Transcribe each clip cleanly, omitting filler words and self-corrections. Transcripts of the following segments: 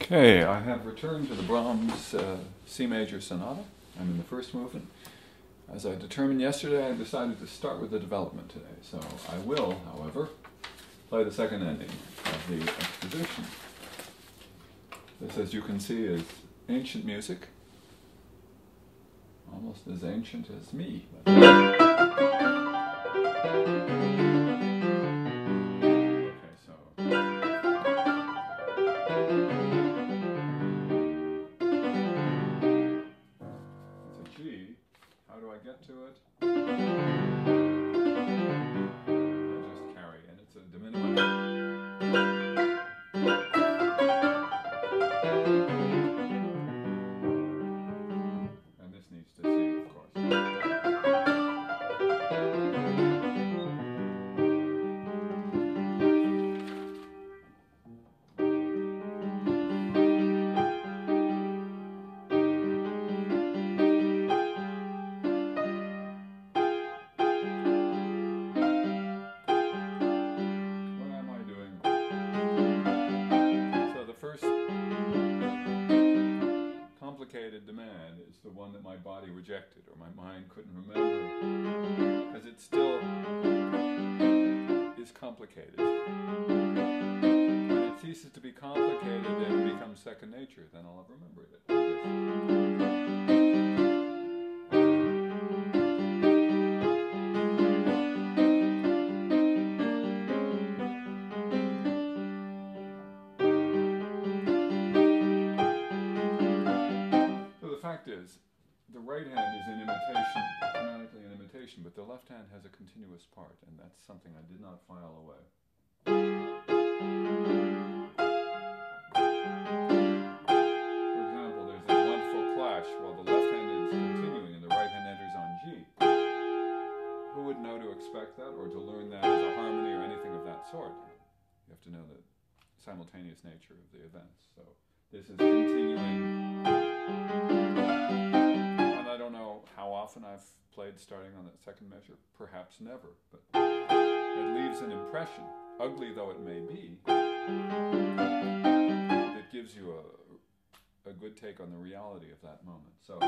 Okay, I have returned to the Brahms C major sonata. I'm in the first movement. As I determined yesterday, I decided to start with the development today. So I will, however, play the second ending of the exposition. This, as you can see, is ancient music, almost as ancient as me. How do I get to it? I just carry, and it's a diminuendo. And this needs to C, of course. Demand is the one that my body rejected or my mind couldn't remember because it still is complicated. When it ceases to be complicated and becomes second nature, then I'll have remembered it. Is the right hand is an imitation, phonetically an imitation, but the left hand has a continuous part, and that's something I did not file away. For example, there's a wonderful clash while the left hand is continuing and the right hand enters on G. Who would know to expect that or to learn that as a harmony or anything of that sort? You have to know the simultaneous nature of the events. So this is continuing. And I don't know how often I've played starting on that second measure, perhaps never, but it leaves an impression, ugly though it may be, that gives you a good take on the reality of that moment. So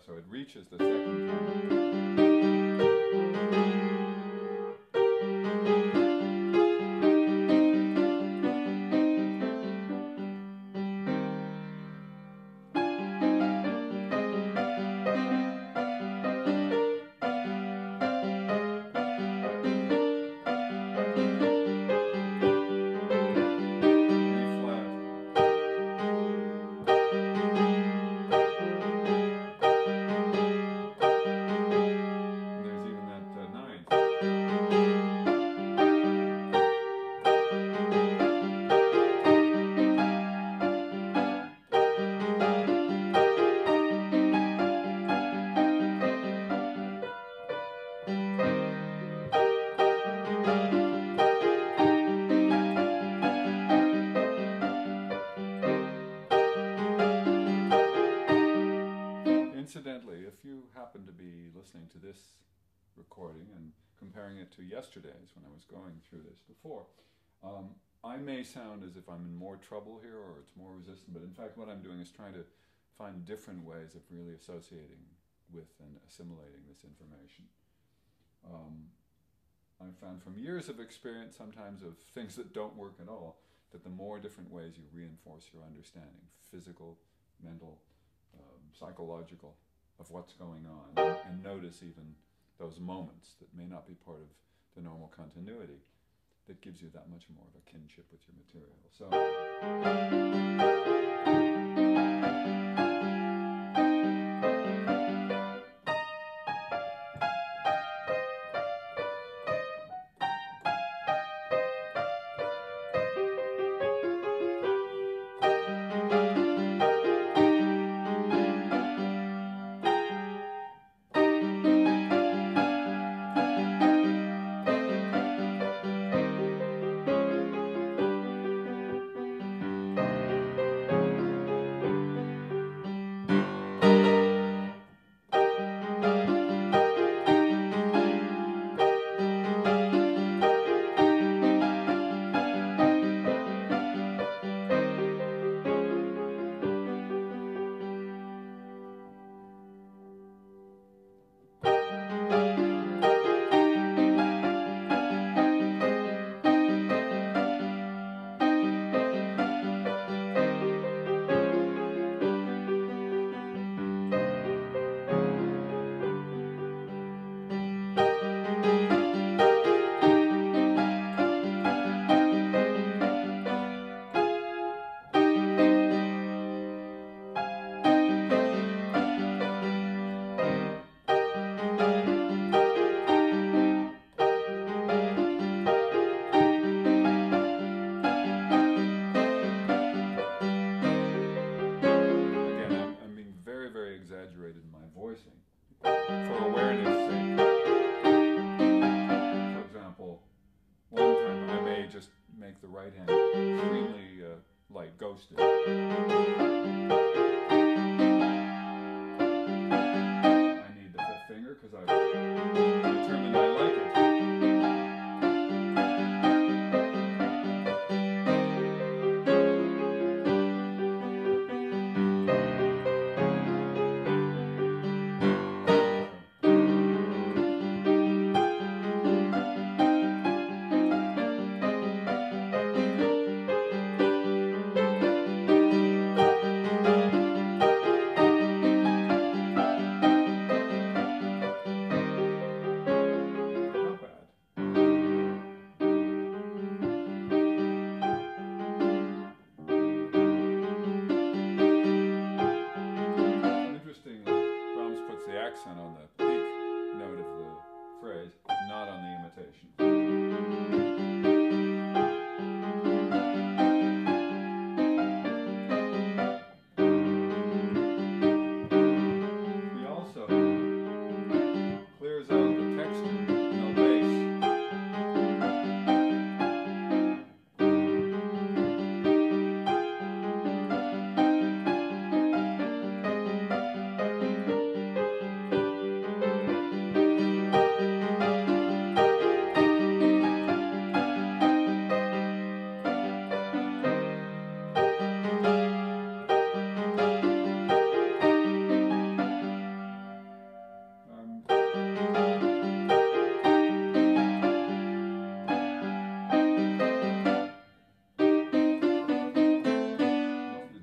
so it reaches the second time. Incidentally, if you happen to be listening to this recording and comparing it to yesterday's when I was going through this before, I may sound as if I'm in more trouble here or it's more resistant, but in fact what I'm doing is trying to find different ways of really associating with and assimilating this information. I've found from years of experience sometimes of things that don't work at all, that the more different ways you reinforce your understanding, physical, mental, psychological, of what's going on, and notice even those moments that may not be part of the normal continuity, that gives you that much more of a kinship with your material. So exaggerated in my voicing for awareness sake. For example, one time I may just make the right hand extremely light, ghosted. I need the fifth finger because I've determined I like it. Accent on the peak note of the phrase, not on the imitation. He also clears out the texture, no bass.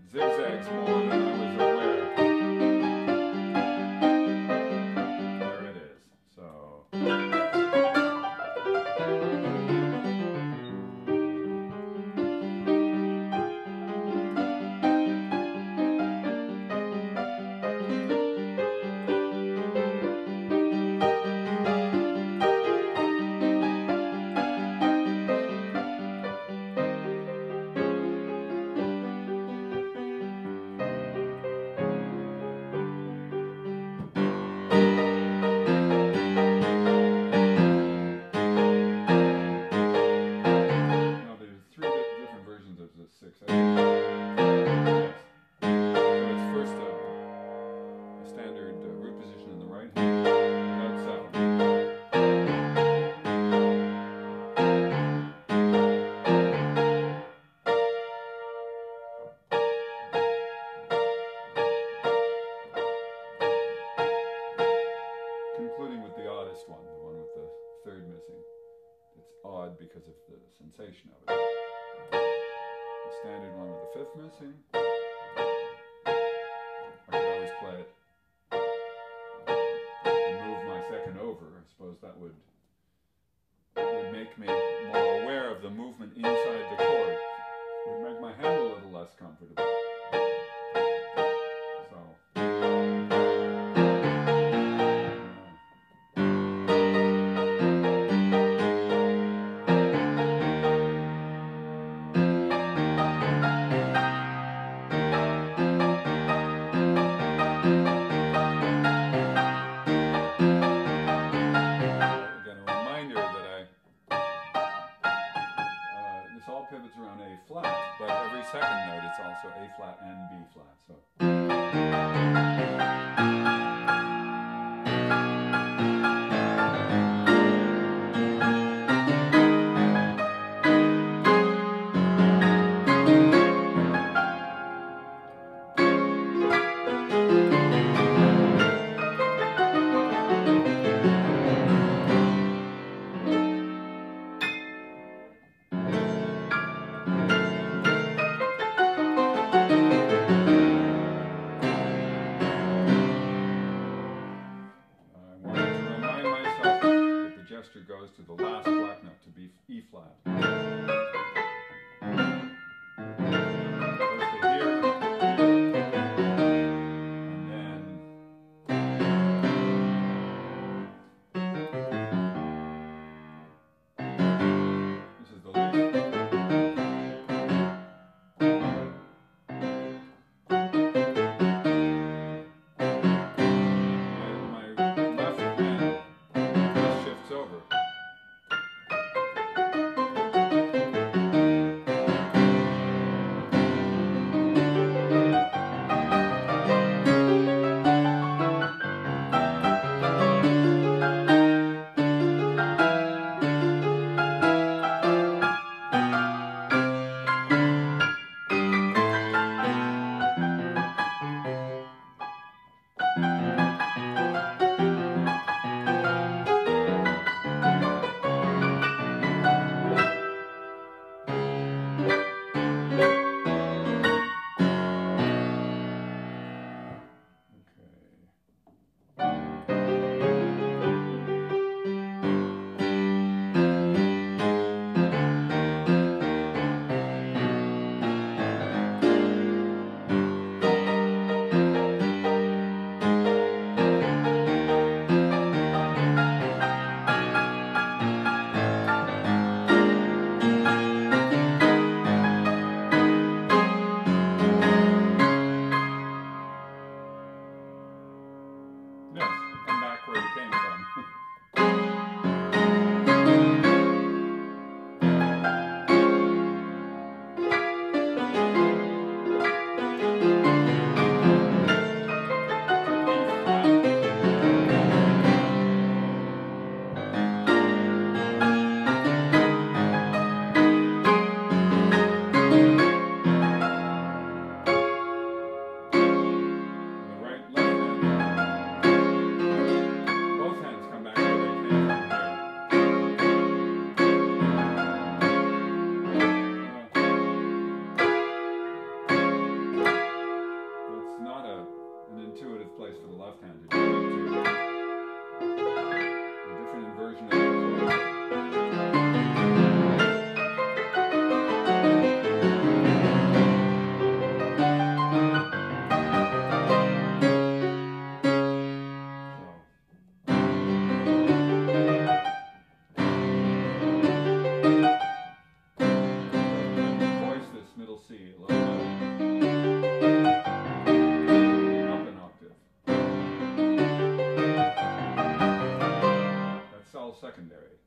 Zigzags more than I was aware. There it is. So. Concluding with the oddest one, the one with the third missing. It's odd because of the sensation of it. standard one with the fifth missing. I could always play it and move my second over. I suppose that would make me more aware of the movement inside the chord. It would make my hand a little less comfortable. Pivots around A flat, but every second note it's also A flat and B flat. So. Goes to the last black note, to be E flat. Goes to here, and then this is the lead. My left hand shifts over. Secondary.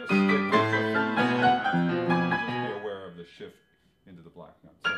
stick with the finger. Just be aware of the shift into the black note. So,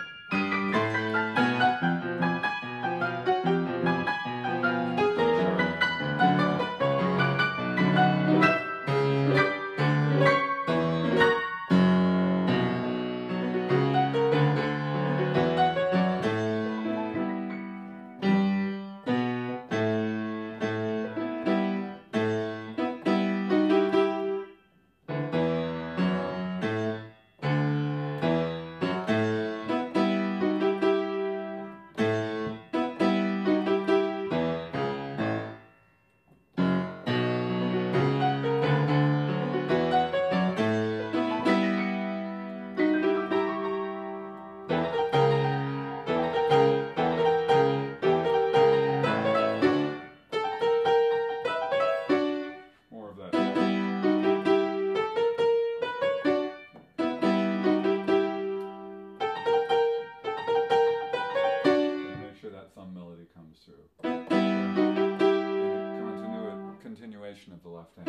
more of that. Make sure that thumb melody comes through. Continuation of the left hand.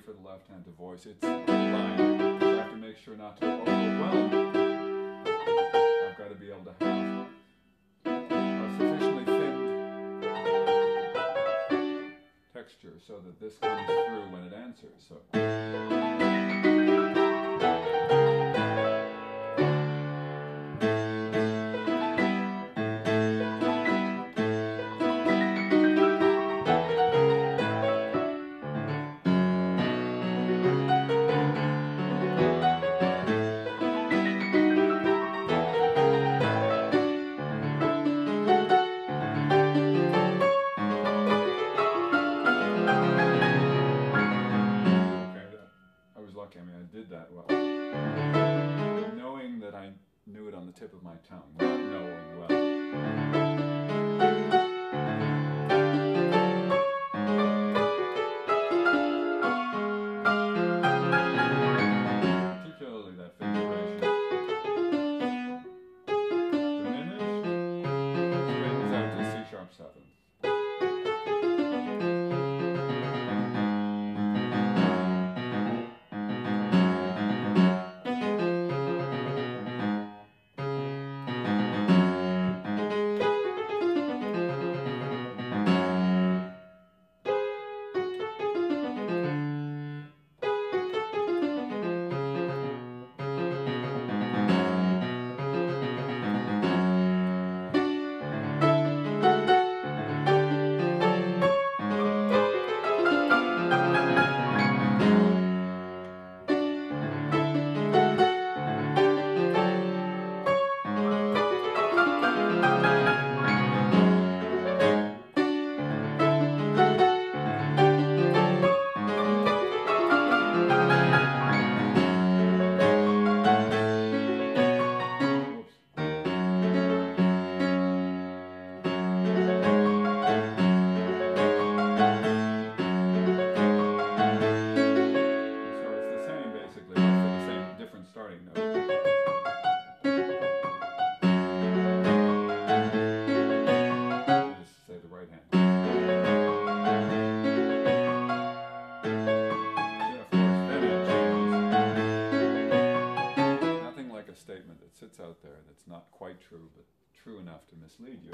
For the left hand to voice, it's fine. I have to make sure not to overwhelm. I've got to be able to have a sufficiently thin texture so that this comes through when it answers. So. I mean, I did that well. Knowing that I knew it on the tip of my tongue, not knowing well. Particularly that figuration. Diminished, straightens out to C#7. Sits out there that's not quite true, but true enough to mislead you.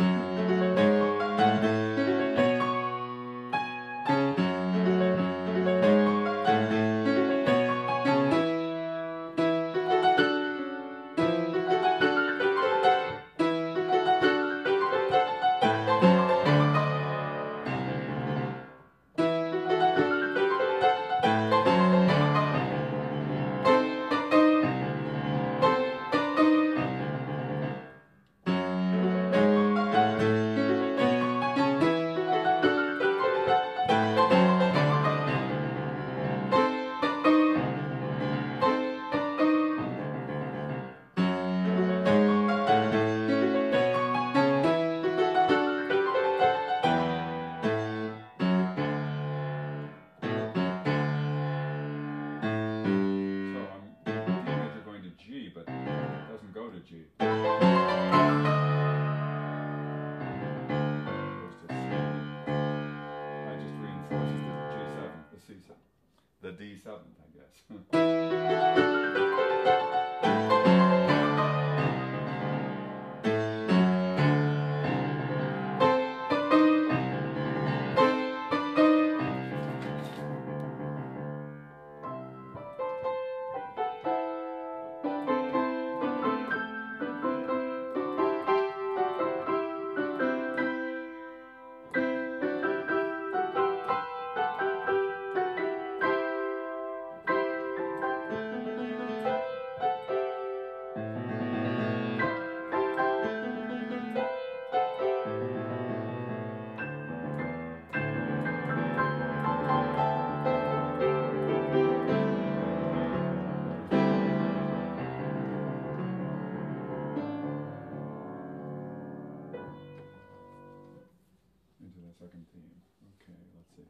I just reinforces the G7, the C7, the D7, I guess. Into the second theme. Okay, let's see.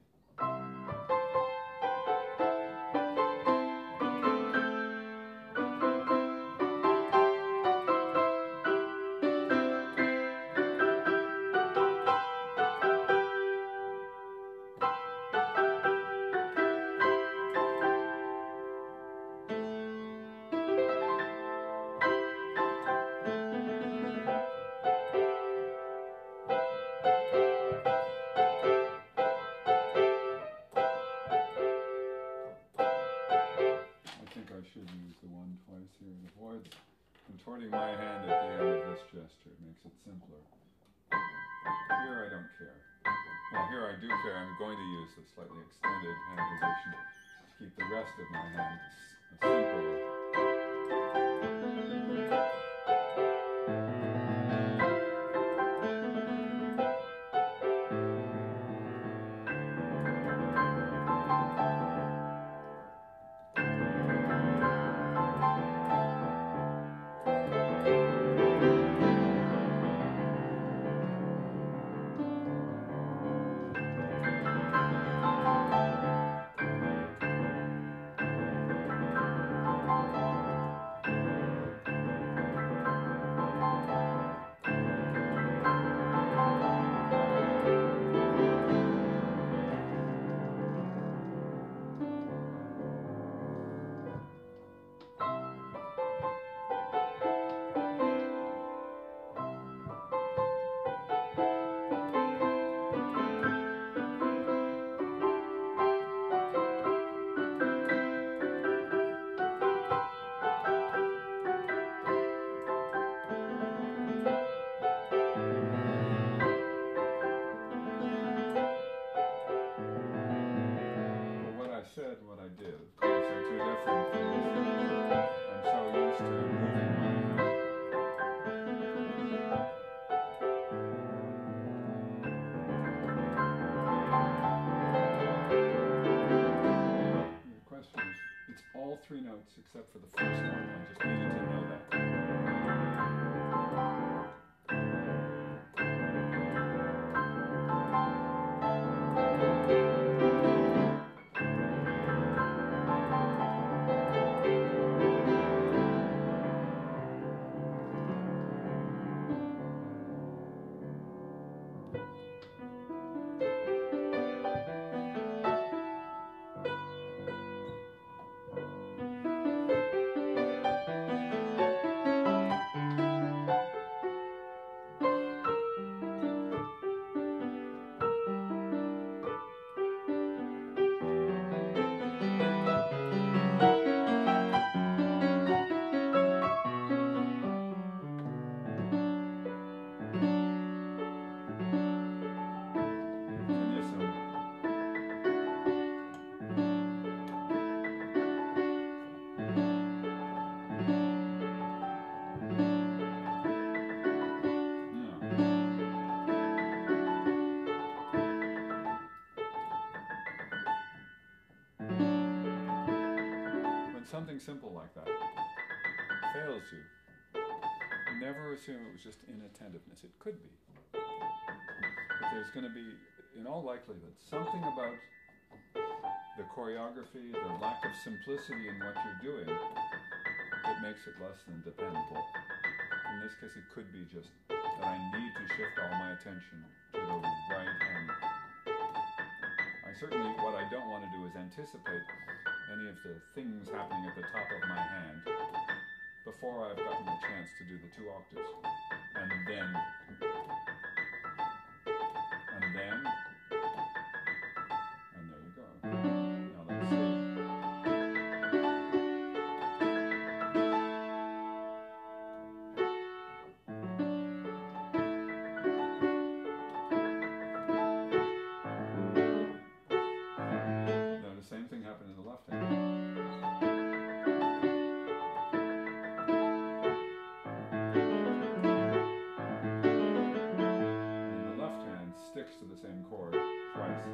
I should use the one twice here. It avoids contorting my hand at the end of this gesture. It makes it simpler. Here I don't care. Well, here I do care. I'm going to use the slightly extended hand position to keep the rest of my hand simple. Said what I did. Of course, they're two different things. I'm so used to moving my hand. The question is, it's all three notes except for the first one. I just needed to know that. Something simple like that fails you. Never assume it was just inattentiveness. It could be. But there's going to be, in all likelihood, something about the choreography, the lack of simplicity in what you're doing that makes it less than dependable. in this case it could be just that I need to shift all my attention to the right hand. Certainly what I don't want to do is anticipate any of the things happening at the top of my hand before I've gotten a chance to do the 2 octaves. And then, and there you go. Now let's see. Same thing happened in the left hand. And the left hand sticks to the same chord twice.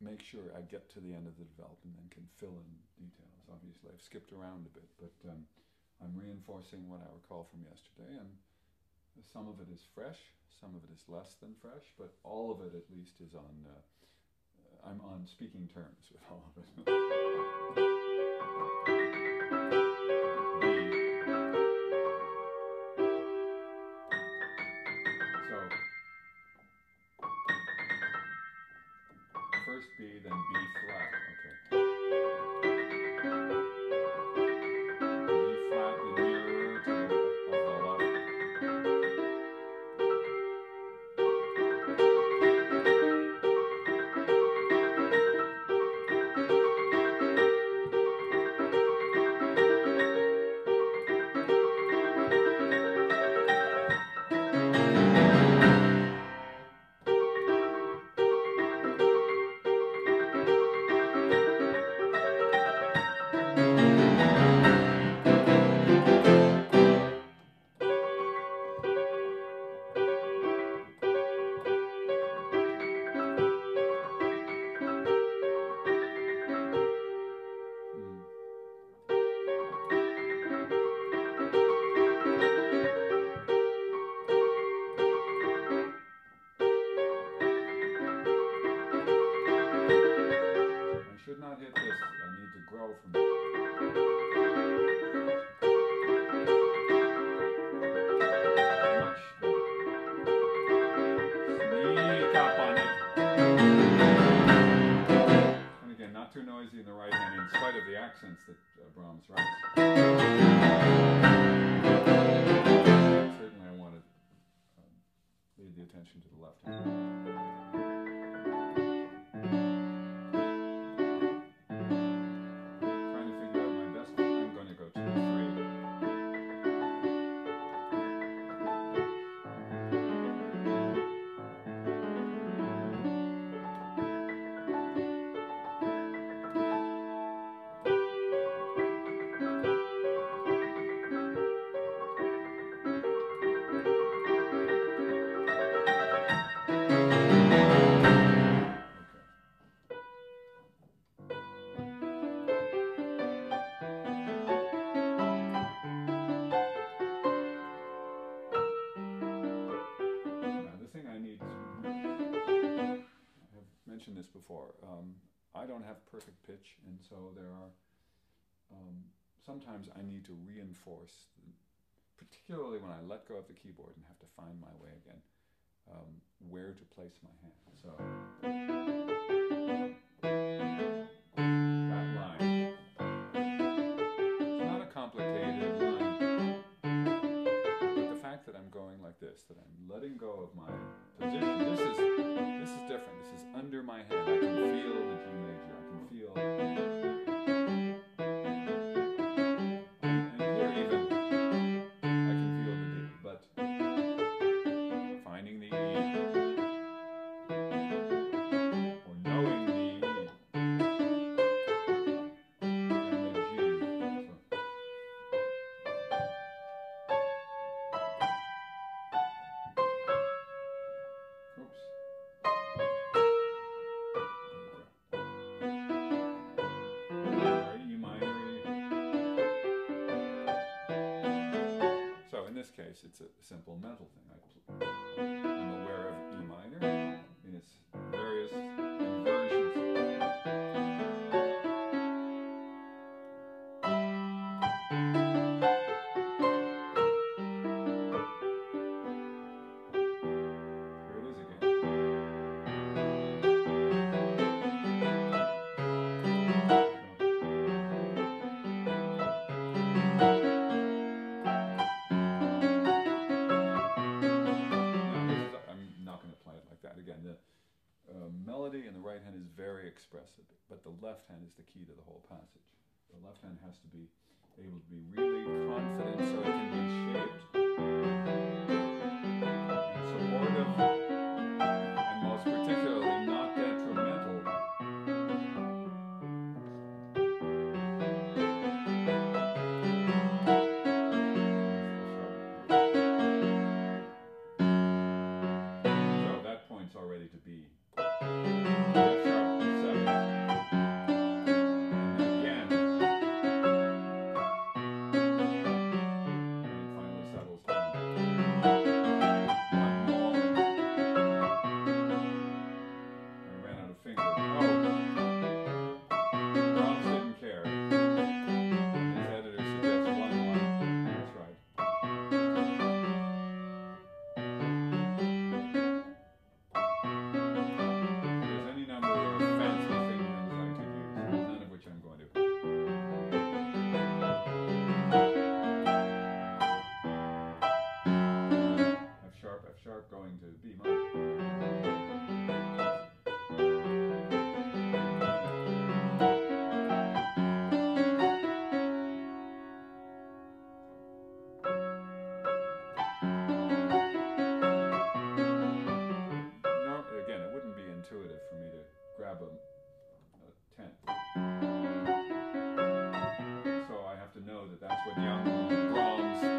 Make sure I get to the end of the development and can fill in details. Obviously, I've skipped around a bit, but I'm reinforcing what I recall from yesterday, and some of it is fresh, some of it is less than fresh, but all of it at least is on, I'm on speaking terms with all of it. First B, then B flat, okay. B flat, the nearer to the, of the left. Not hit this, I need to grow from it. Much sneak up on it. And again, not too noisy in the right hand, in spite of the accents that Brahms writes. Certainly I want to lead the attention to the left hand. This before. I don't have perfect pitch, and so there are sometimes I need to reinforce, particularly when I let go of the keyboard and have to find my way again, where to place my hand. So that line. It's not a complicated line, but the fact that I'm going like this, that I'm letting go of my position, this is different. This is under my hand. I can feel the G major. I can feel. And here even, I can feel the D. But finding the E, or knowing the E, case, it's a simple mental thing. I'm aware of E minor in its various inversions. Here it is again. Again, the melody in the right hand is very expressive, but the left hand is the key to the whole passage. The left hand has to be able to be really confident so it can be shaped and supportive, and most particularly not detrimental. Already to be F sharp 7, and again, and it finally settles down. One more. I ran out of fingers. Oh, Brahms didn't care. His editor suggests 1-1. That's right. F sharp going to B minor. No, again, it wouldn't be intuitive for me to grab a 10th. So I have to know that that's what young Brahms desired.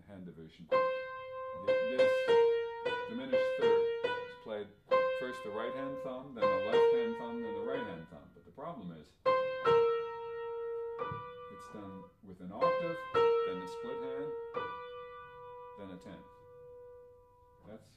Hand division. This diminished third is played first the right hand thumb, then the left hand thumb, then the right hand thumb. But the problem is it's done with an octave, then a split hand, then a 10th. That's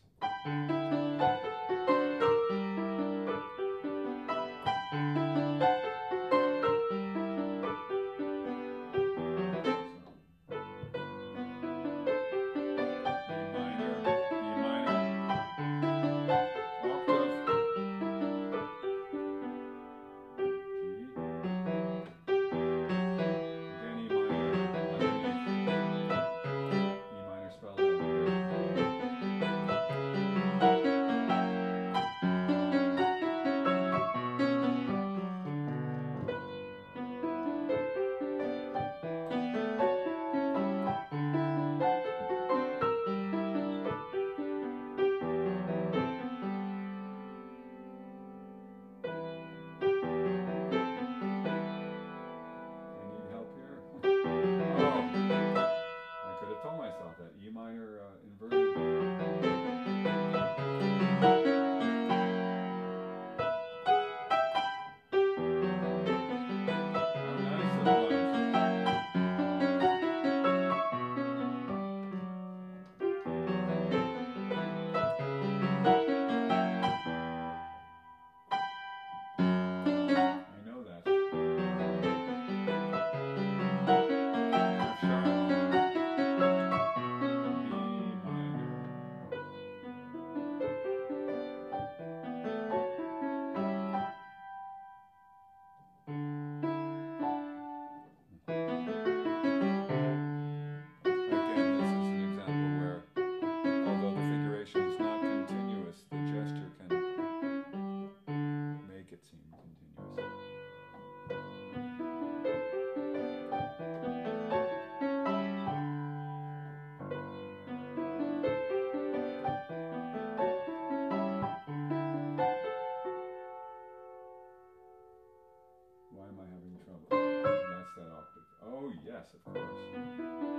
Yes, of course.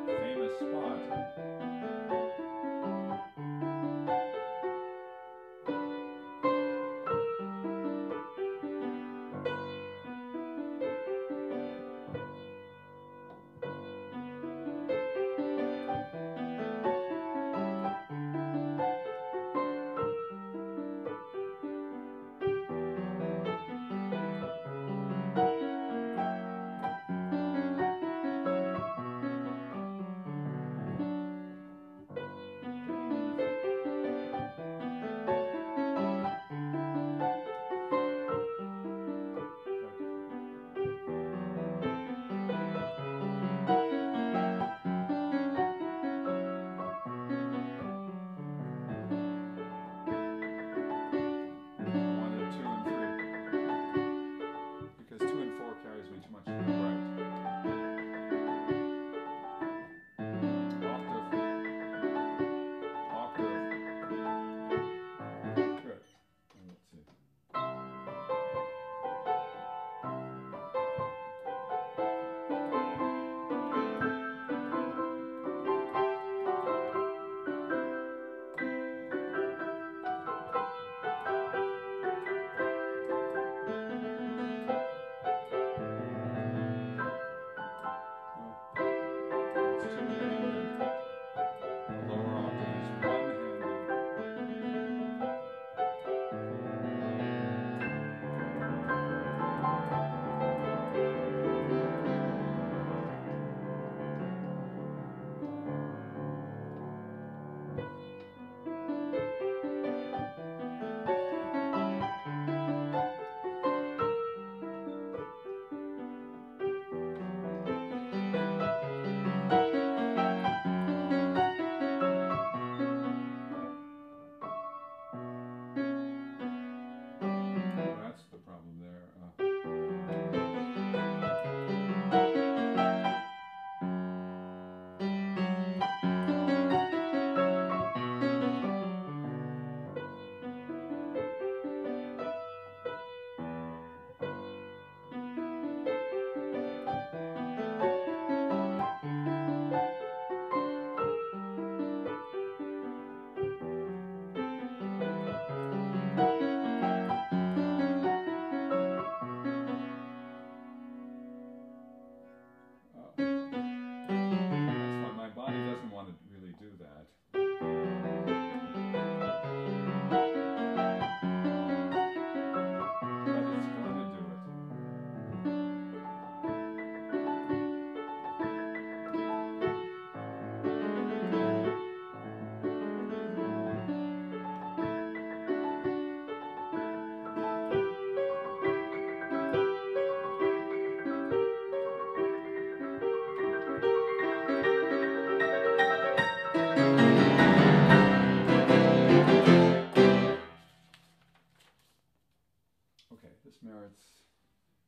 Famous spot.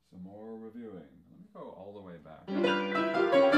Some more reviewing. Let me go all the way back.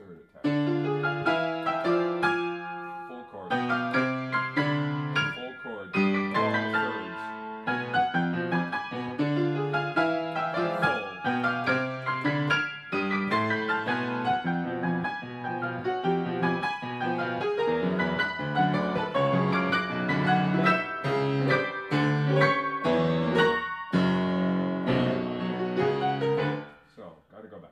third attack. Full chord. Full chord. All thirds. So, gotta go back.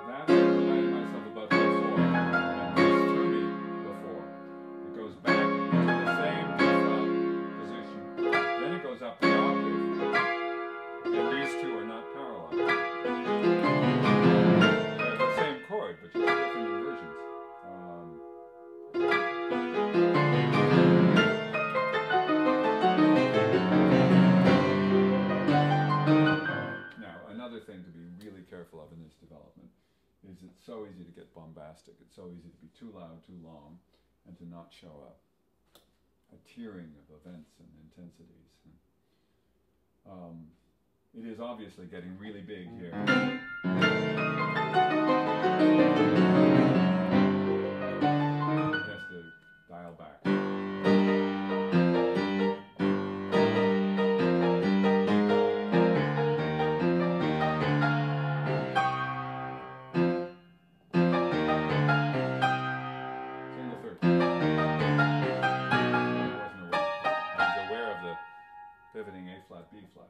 That I reminded myself about before, and this threw me before. It goes back to the same D flat position, then it goes up the octave, and these two are not parallel. They're the same chord, but you have different inversions. Now, another thing to be really careful of in this development is it's so easy to get bombastic. It's so easy to be too loud, too long, and to not show a tiering of events and intensities. It is obviously getting really big here. It has to dial back. Single third. I was aware of the pivoting A flat, B flat.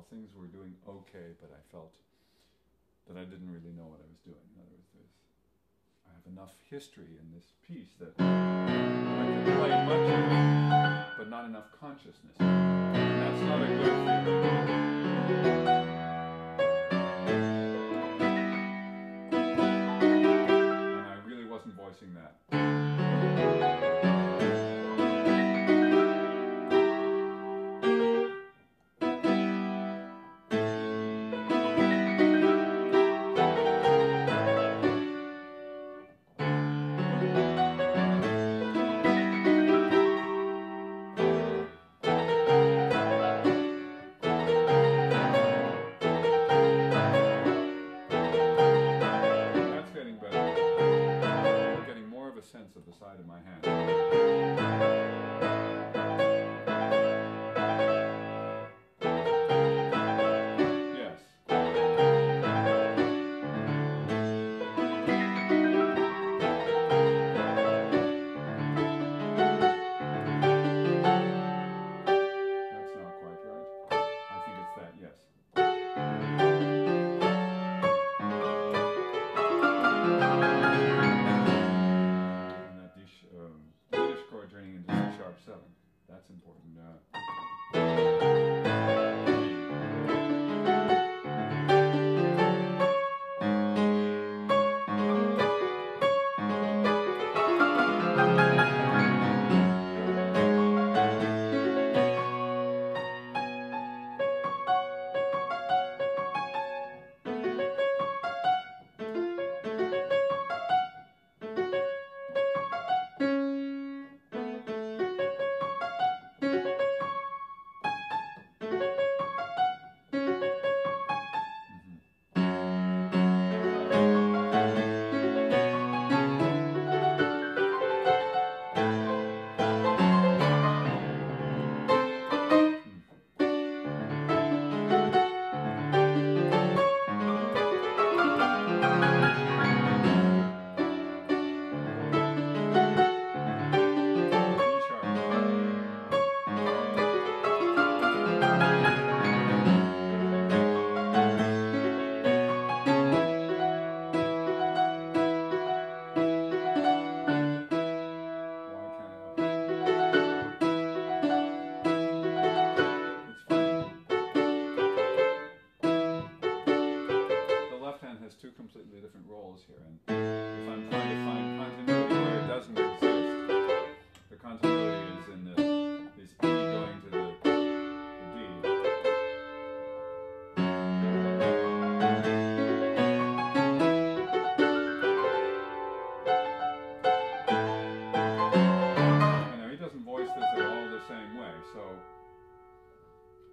Things were doing okay, but I felt that I didn't really know what I was doing. In other words, I have enough history in this piece that I can play much of it, but not enough consciousness. And that's not a good feeling. And I really wasn't voicing that. Sense of the side of my hand.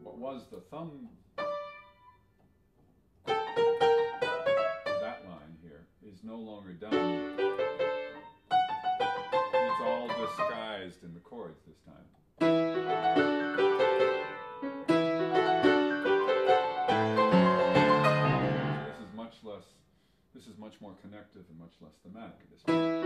what was the thumb, that line here, is no longer done. It's all disguised in the chords this time. This is much more connective and much less thematic at this point.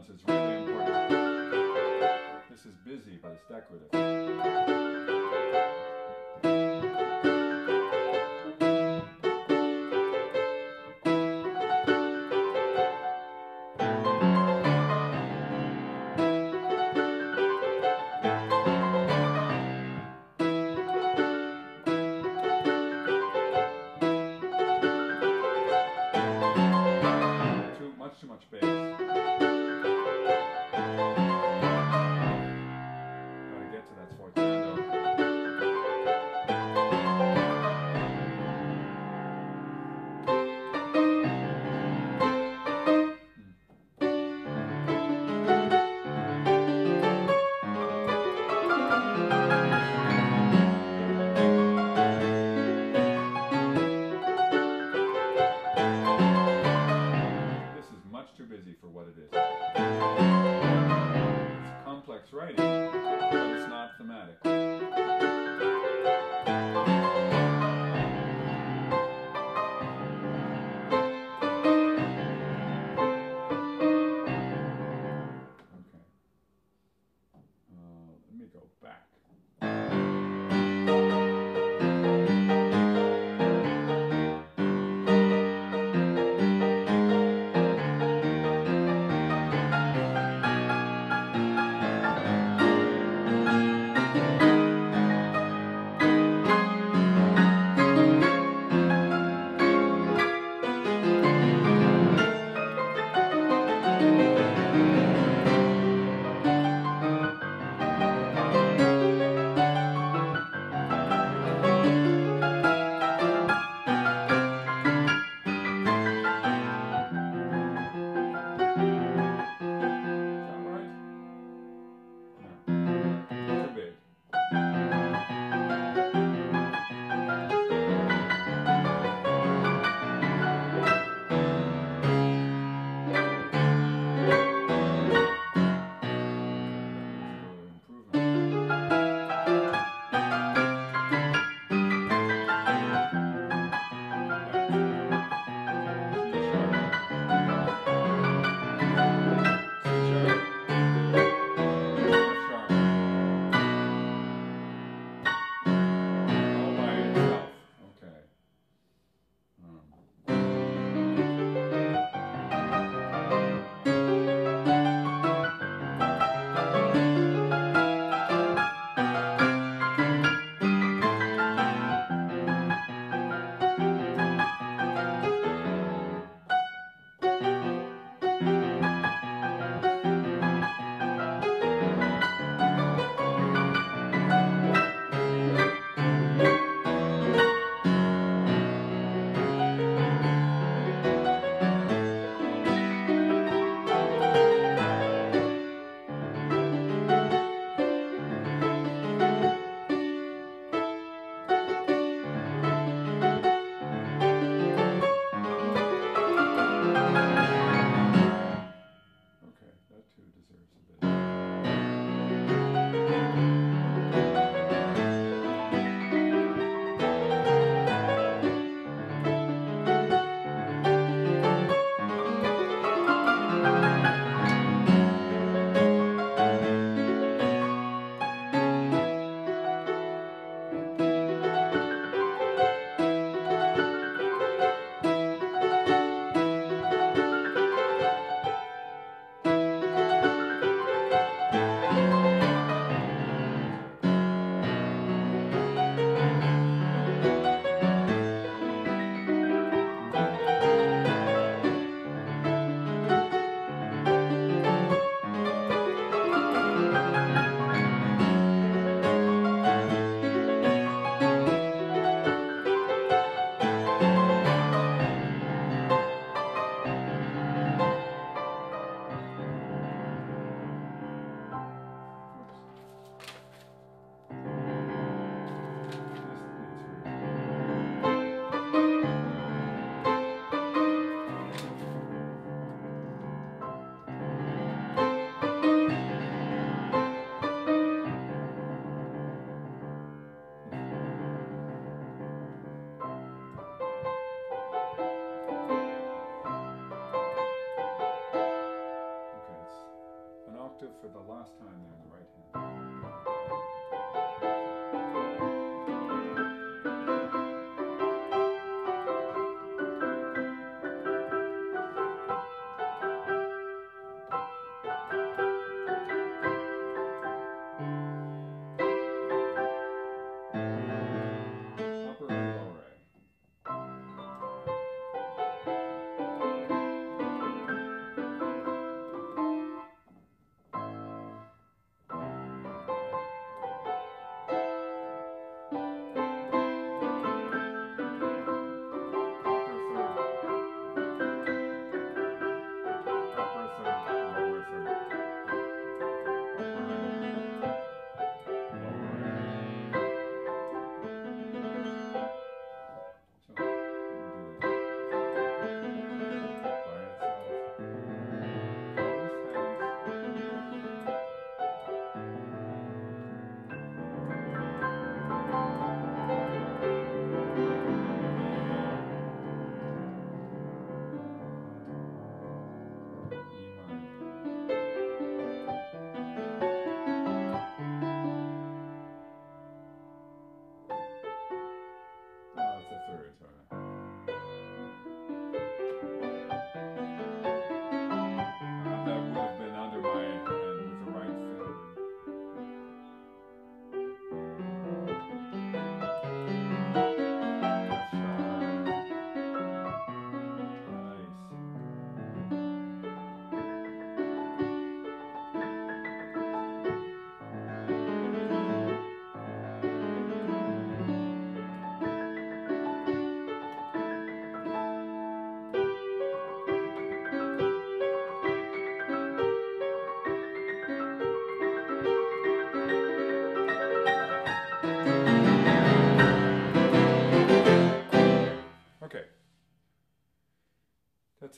Is really important. This is busy, but it's decorative. Too much bass. Gotta get to that sforzando.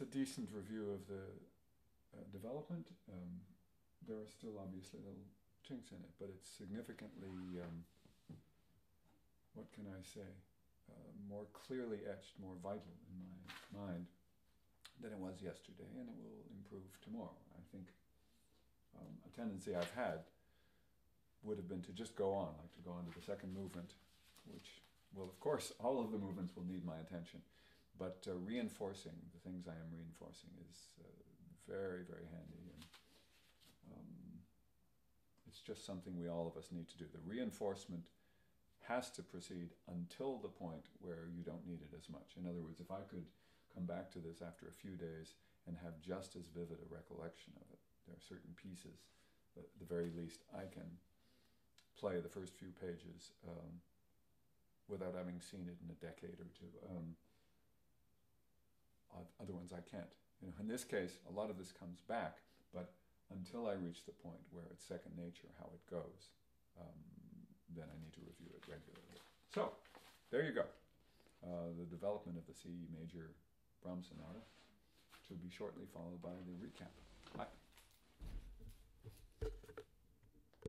it's a decent review of the development. There are still obviously little chinks in it, but it's significantly, what can I say, more clearly etched, more vital in my mind than it was yesterday, and it will improve tomorrow. I think a tendency I've had would have been to just go on, like to go on to the second movement, which will, of course, all of the movements will need my attention, but reinforcing the things I am reinforcing is very, very handy, and it's just something we all of us need to do. The reinforcement has to proceed until the point where you don't need it as much. In other words, if I could come back to this after a few days and have just as vivid a recollection of it, there are certain pieces that at the very least I can play the first few pages without having seen it in a decade or two. Other ones I can't. In this case, a lot of this comes back, but until I reach the point where it's second nature how it goes, then I need to review it regularly. So, there you go. The development of the C major Brahms Sonata, to be shortly followed by the recap. Bye.